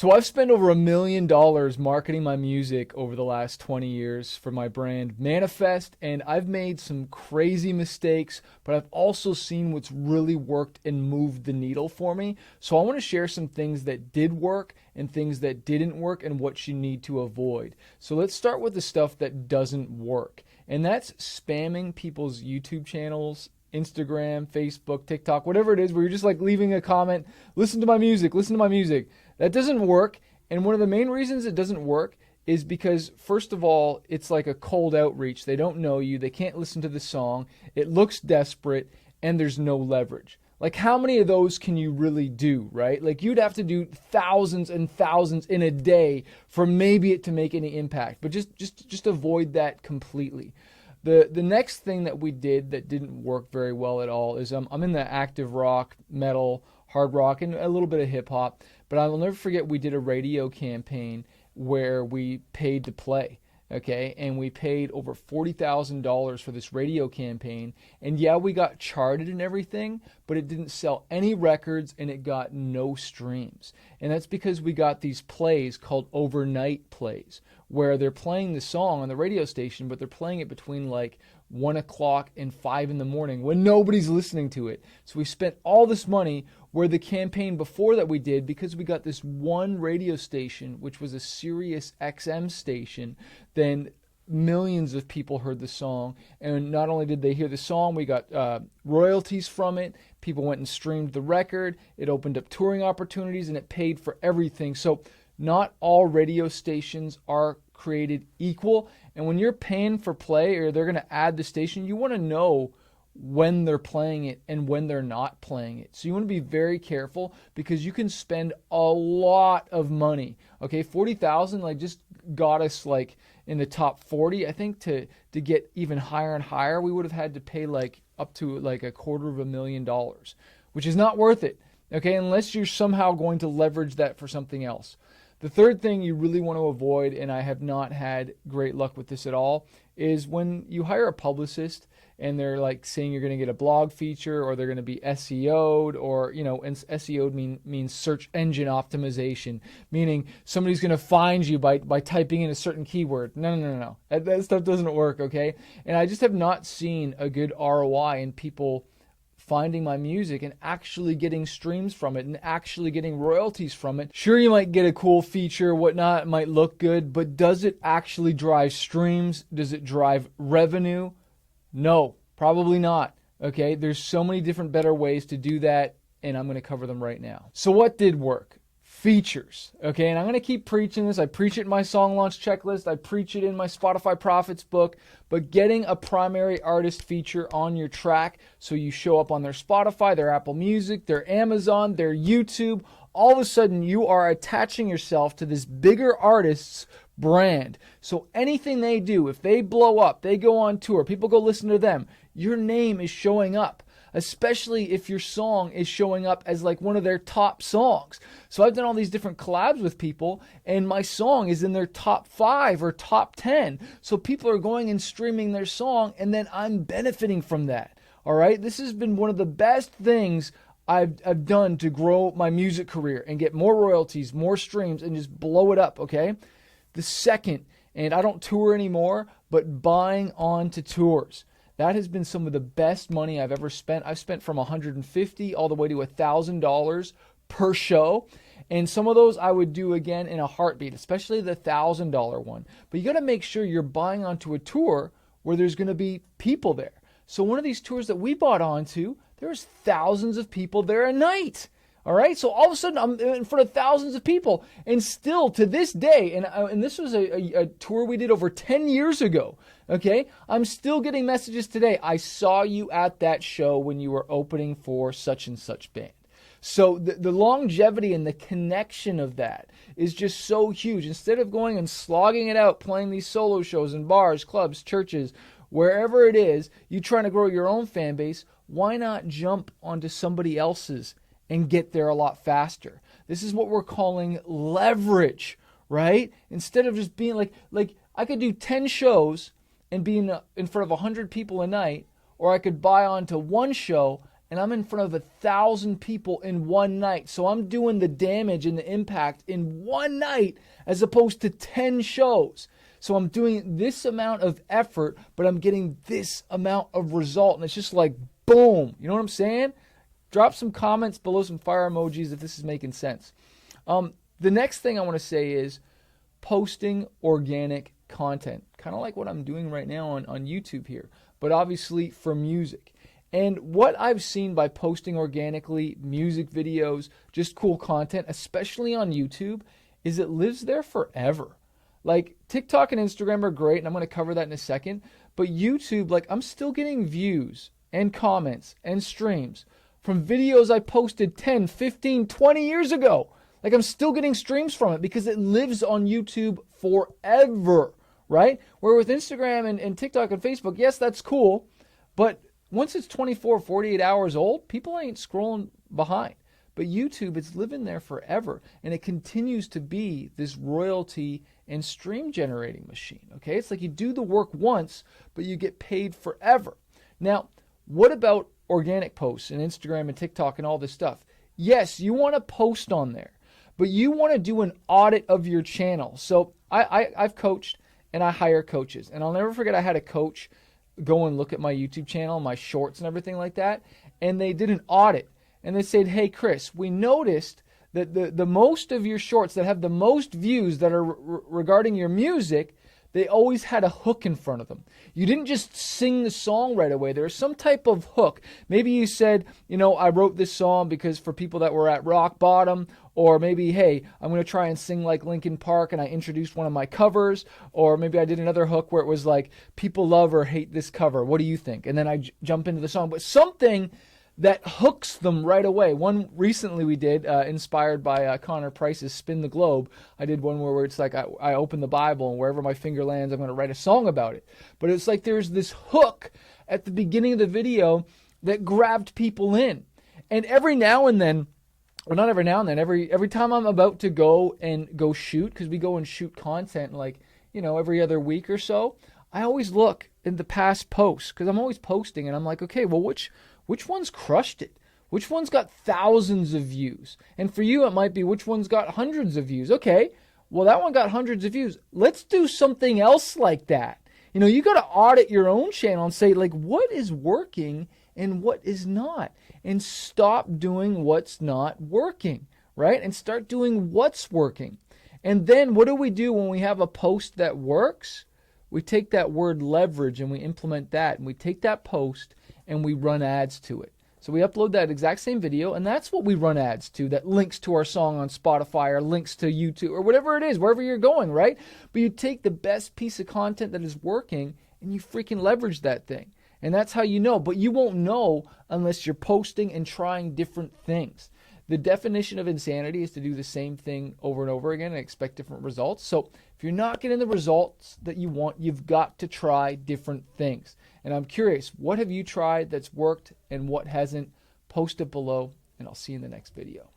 So I've spent over $1 million marketing my music over the last 20 years for my brand Manafest, and I've made some crazy mistakes, but I've also seen what's really worked and moved the needle for me. So I want to share some things that did work and things that didn't work and what you need to avoid. So let's start with the stuff that doesn't work, and that's spamming people's YouTube channels, Instagram, Facebook, TikTok, whatever it is, where you're just like leaving a comment, listen to my music, listen to my music. That doesn't work. And one of the main reasons it doesn't work is because, first of all, it's like a cold outreach. They don't know you. They can't listen to the song. It looks desperate, and there's no leverage. Like, how many of those can you really do, right? Like, you'd have to do thousands and thousands in a day for maybe it to make any impact. But just avoid that completely. The next thing that we did that didn't work very well at all is I'm in the active rock, metal, hard rock, and a little bit of hip hop. But I will never forget we did a radio campaign where we paid to play. Okay, and we paid over $40,000 for this radio campaign. And yeah, we got charted and everything, but it didn't sell any records and it got no streams. And that's because we got these plays called overnight plays, where they're playing the song on the radio station, but they're playing it between like 1 o'clock and 5 in the morning when nobody's listening to it. So we spent all this money where the campaign before that we did, because we got this one radio station, which was a Sirius XM station, then millions of people heard the song. And not only did they hear the song, we got royalties from it. People went and streamed the record. It opened up touring opportunities and it paid for everything. So not all radio stations are created equal. And when you're paying for play or they're going to add the station, you want to know when they're playing it and when they're not playing it. So you want to be very careful because you can spend a lot of money. Okay, 40,000 like just got us like in the top 40. I think to get even higher and higher, we would have had to pay like up to like $250,000, which is not worth it. Okay, unless you're somehow going to leverage that for something else. The third thing you really want to avoid, and I have not had great luck with this at all, is when you hire a publicist and they're like saying you're going to get a blog feature or they're going to be SEO'd, or, you know, and SEO'd means search engine optimization, meaning somebody's going to find you by typing in a certain keyword. No. That stuff doesn't work, okay? And I just have not seen a good ROI in people finding my music and actually getting streams from it and actually getting royalties from it. Sure, you might get a cool feature, whatnot, it might look good, but does it actually drive streams? Does it drive revenue? No, probably not. Okay, there's so many different better ways to do that, and I'm going to cover them right now. So what did work? Features. Okay, and I'm going to keep preaching this. I preach it in my song launch checklist. I preach it in my Spotify Profits book. But getting a primary artist feature on your track so you show up on their Spotify, their Apple Music, their Amazon, their YouTube, all of a sudden you are attaching yourself to this bigger artist's brand. So anything they do, if they blow up, they go on tour, people go listen to them, your name is showing up. Especially if your song is showing up as like one of their top songs. So I've done all these different collabs with people and my song is in their top 5 or top 10. So people are going and streaming their song and then I'm benefiting from that. All right. This has been one of the best things I've done to grow my music career and get more royalties, more streams, and just blow it up. Okay. The second, and I don't tour anymore, but buying onto tours. That has been some of the best money I've ever spent. I've spent from $150 all the way to $1,000 per show. And some of those I would do again in a heartbeat, especially the $1,000 one. But you got to make sure you're buying onto a tour where there's going to be people there. So one of these tours that we bought onto, there's thousands of people there a night. All right, so all of a sudden I'm in front of thousands of people, and still to this day, and this was a tour we did over 10 years ago, okay? I'm still getting messages today. I saw you at that show when you were opening for such and such band. So the longevity and the connection of that is just so huge. Instead of going and slogging it out, playing these solo shows in bars, clubs, churches, wherever it is, you trying to grow your own fan base, why not jump onto somebody else's and get there a lot faster? This is what we're calling leverage, right? Instead of just being like I could do 10 shows and be in front of 100 people a night, or I could buy onto one show and I'm in front of 1,000 people in one night. So I'm doing the damage and the impact in one night as opposed to 10 shows. So I'm doing this amount of effort, but I'm getting this amount of result. And it's just like, boom. You know what I'm saying? Drop some comments below, some fire emojis if this is making sense. The next thing I want to say is posting organic content, kind of like what I'm doing right now on YouTube here, but obviously for music. And what I've seen by posting organically, music videos, just cool content, especially on YouTube, is it lives there forever. Like TikTok and Instagram are great, and I'm going to cover that in a second, but YouTube, like I'm still getting views and comments and streams from videos I posted 10, 15, 20 years ago. Like I'm still getting streams from it because it lives on YouTube forever, right? Where with Instagram and TikTok and Facebook, yes, that's cool, but once it's 24, 48 hours old, people ain't scrolling behind. But YouTube, it's living there forever, and it continues to be this royalty and stream generating machine, okay? It's like you do the work once, but you get paid forever. Now, what about organic posts and Instagram and TikTok and all this stuff? Yes, you want to post on there, but you want to do an audit of your channel. So I've coached and I hire coaches, and I'll never forget I had a coach go and look at my YouTube channel, my shorts and everything like that, and they did an audit. And they said, hey, Chris, we noticed that the most of your shorts that have the most views that are regarding your music, they always had a hook in front of them. You didn't just sing the song right away. There was some type of hook. Maybe you said, you know, I wrote this song because for people that were at rock bottom, or maybe, hey, I'm going to try and sing like Linkin Park and I introduced one of my covers, or maybe I did another hook where it was like, people love or hate this cover. What do you think? And then I jump into the song. But something that hooks them right away. One recently we did, inspired by Connor Price's Spin the Globe. I did one where it's like I open the Bible and wherever my finger lands, I'm going to write a song about it. But it's like there's this hook at the beginning of the video that grabbed people in. And every now and then, or not every now and then, every time I'm about to go shoot, because we go and shoot content like, you know, every other week or so, I always look in the past posts, because I'm always posting, and I'm like, okay, well, which one's crushed it? Which one's got thousands of views? And for you, it might be which one's got hundreds of views. Okay, well, that one got hundreds of views. Let's do something else like that. You know, you got to audit your own channel and say, like, what is working and what is not? And stop doing what's not working, right? And start doing what's working. And then what do we do when we have a post that works? We take that word leverage and we implement that. And we take that post and we run ads to it. So we upload that exact same video, and that's what we run ads to, that links to our song on Spotify or links to YouTube or whatever it is, wherever you're going, right? But you take the best piece of content that is working and you freaking leverage that thing. And that's how you know. But you won't know unless you're posting and trying different things. The definition of insanity is to do the same thing over and over again and expect different results. So if you're not getting the results that you want, you've got to try different things. And I'm curious, what have you tried that's worked and what hasn't? Post it below, and I'll see you in the next video.